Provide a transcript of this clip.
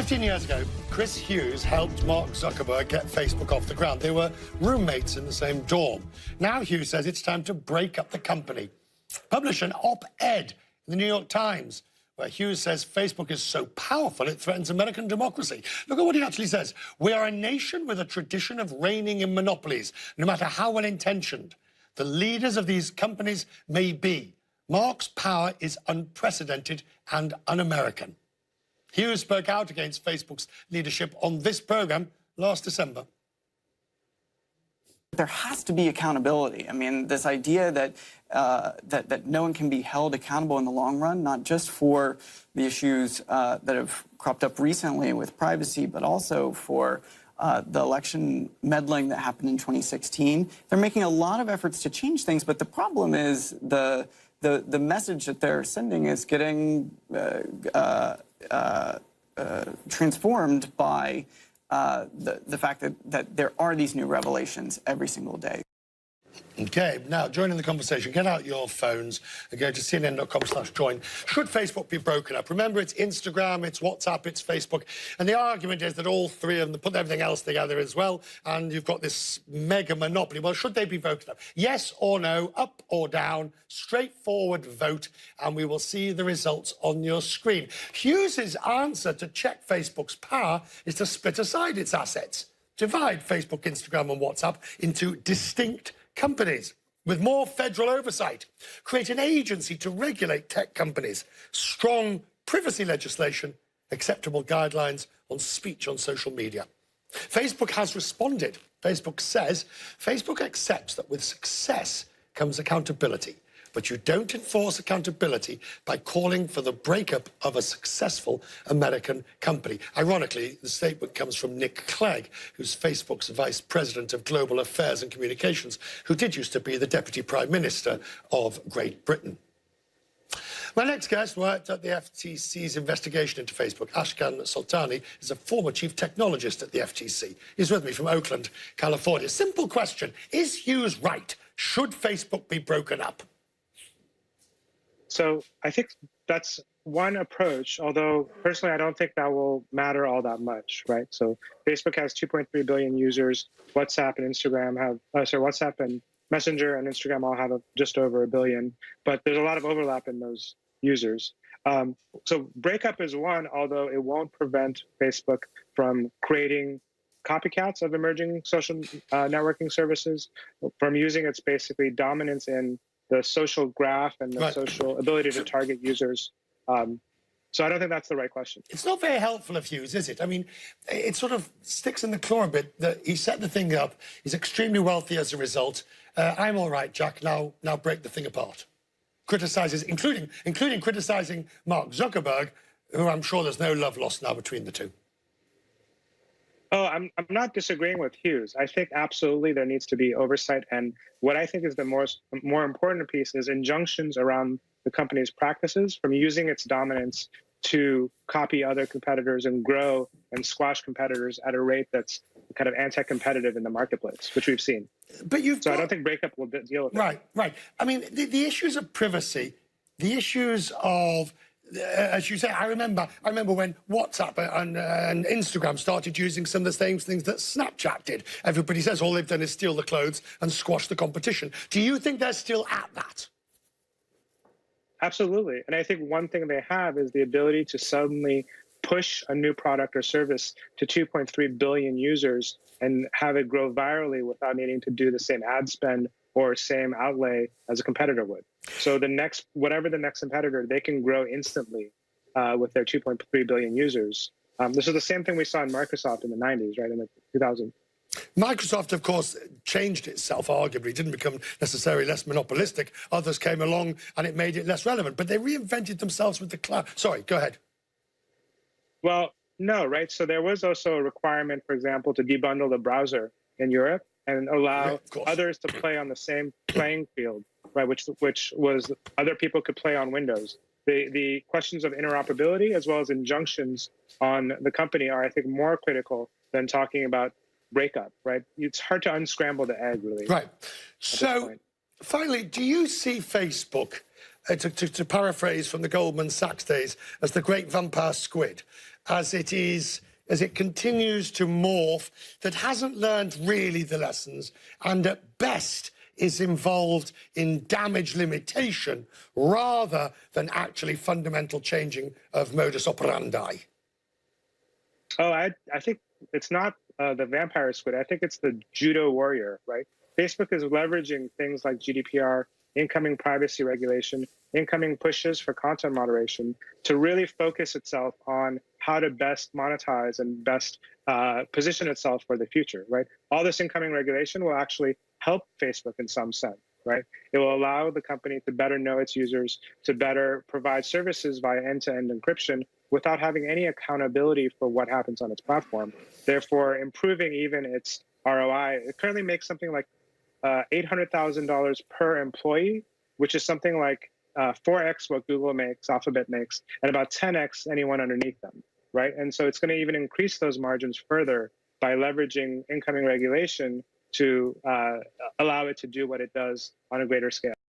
15 years ago, Chris Hughes helped Mark Zuckerberg get Facebook off the ground. They were roommates in the same dorm. Now Hughes says it's time to break up the company. Publish an op-ed in the New York Times where Hughes says Facebook is so powerful it threatens American democracy. Look at what he actually says. We are a nation with a tradition of reigning in monopolies, no matter how well-intentioned the leaders of these companies may be. Mark's power is unprecedented and un-American. Hughes spoke out against Facebook's leadership on this program last December. There has to be accountability. I mean, this idea that that no one can be held accountable in the long run, not just for the issues that have cropped up recently with privacy, but also for the election meddling that happened in 2016. They're making a lot of efforts to change things, but the problem is the message that they're sending is getting transformed by the fact that there are these new revelations every single day. Okay, now join in the conversation. Get out your phones and go to cnn.com/join. Should Facebook be broken up? Remember, it's Instagram, it's WhatsApp, it's Facebook. And the argument is that all three of them put everything else together as well, and you've got this mega monopoly. Well, should they be broken up? Yes or no, up or down, straightforward vote, and we will see the results on your screen. Hughes' answer to check Facebook's power is to split aside its assets, divide Facebook, Instagram and WhatsApp into distinct companies with more federal oversight, create an agency to regulate tech companies, strong privacy legislation, acceptable guidelines on speech on social media. Facebook has responded. Facebook says Facebook accepts that with success comes accountability, but you don't enforce accountability by calling for the breakup of a successful American company. Ironically, the statement comes from Nick Clegg, who's Facebook's Vice President of Global Affairs and Communications, who did used to be the Deputy Prime Minister of Great Britain. My next guest worked at the FTC's investigation into Facebook. Ashkan Soltani is a former chief technologist at the FTC. He's with me from Oakland, California. Simple question. Is Hughes right? Should Facebook be broken up? So I think that's one approach, although personally I don't think that will matter all that much, right? So Facebook has 2.3 billion users. WhatsApp and Instagram have, WhatsApp and Messenger and Instagram all have just over 1 billion, but there's a lot of overlap in those users. So breakup is one, although it won't prevent Facebook from creating copycats of emerging social networking services, from using its basically dominance in the social graph and the social ability to target users. So I don't think that's the right question. It's not very helpful of Hughes, is it? I mean, it sort of sticks in the claw a bit that he set the thing up. He's extremely wealthy as a result. I'm all right, Jack. Now break the thing apart. Criticizes, including criticizing Mark Zuckerberg, who I'm sure there's no love lost now between the two. Oh, I'm not disagreeing with Hughes. I think absolutely there needs to be oversight. And what I think is the more important piece is injunctions around the company's practices from using its dominance to copy other competitors and grow and squash competitors at a rate that's kind of anti-competitive in the marketplace, which we've seen. But I don't think breakup will deal with it. Right. I mean, the issues of privacy, the issues of as you say, I remember when WhatsApp and Instagram started using some of the same things that Snapchat did. Everybody says all they've done is steal the clothes and squash the competition. Do you think they're still at that? Absolutely. And I think one thing they have is the ability to suddenly push a new product or service to 2.3 billion users and have it grow virally without needing to do the same ad spend or same outlay as a competitor would. So whatever the next competitor, they can grow instantly with their 2.3 billion users. This is the same thing we saw in Microsoft in the 90s, right, in the 2000s. Microsoft, of course, changed itself, arguably. It didn't become necessarily less monopolistic. Others came along and it made it less relevant. But they reinvented themselves with the cloud. Sorry, go ahead. Well, no, right? So there was also a requirement, for example, to debundle the browser in Europe and allow others to play on the same playing field, right? Which was other people could play on Windows. The questions of interoperability as well as injunctions on the company are, I think, more critical than talking about breakup, right? It's hard to unscramble the egg, really. Right. So, finally, do you see Facebook, to paraphrase from the Goldman Sachs days, as the great vampire squid? as it continues to morph, that hasn't learned really the lessons, and at best is involved in damage limitation rather than actually fundamental changing of modus operandi? Oh, I think it's not the vampire squid. I think it's the judo warrior, right? Facebook is leveraging things like GDPR, incoming privacy regulation, incoming pushes for content moderation to really focus itself on how to best monetize and best position itself for the future, right? All this incoming regulation will actually help Facebook in some sense, right? It will allow the company to better know its users, to better provide services via end-to-end encryption without having any accountability for what happens on its platform, therefore improving even its ROI. It currently makes something like $800,000 per employee, which is something like 4x what Google makes, Alphabet makes, and about 10x anyone underneath them, right? And so it's going to even increase those margins further by leveraging incoming regulation to allow it to do what it does on a greater scale.